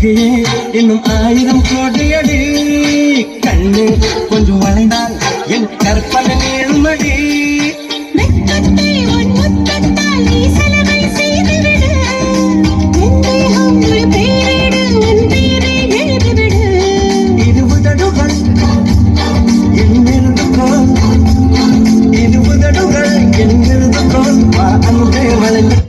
அழகியே இன்னும் 1000 கோடியடி கண்ணு கொஞ்சம் வளைந்தால் என் கற்பனை நேர்மடி இது உதடுகள் என் எழுதுகோள் அன்பே வளைந்து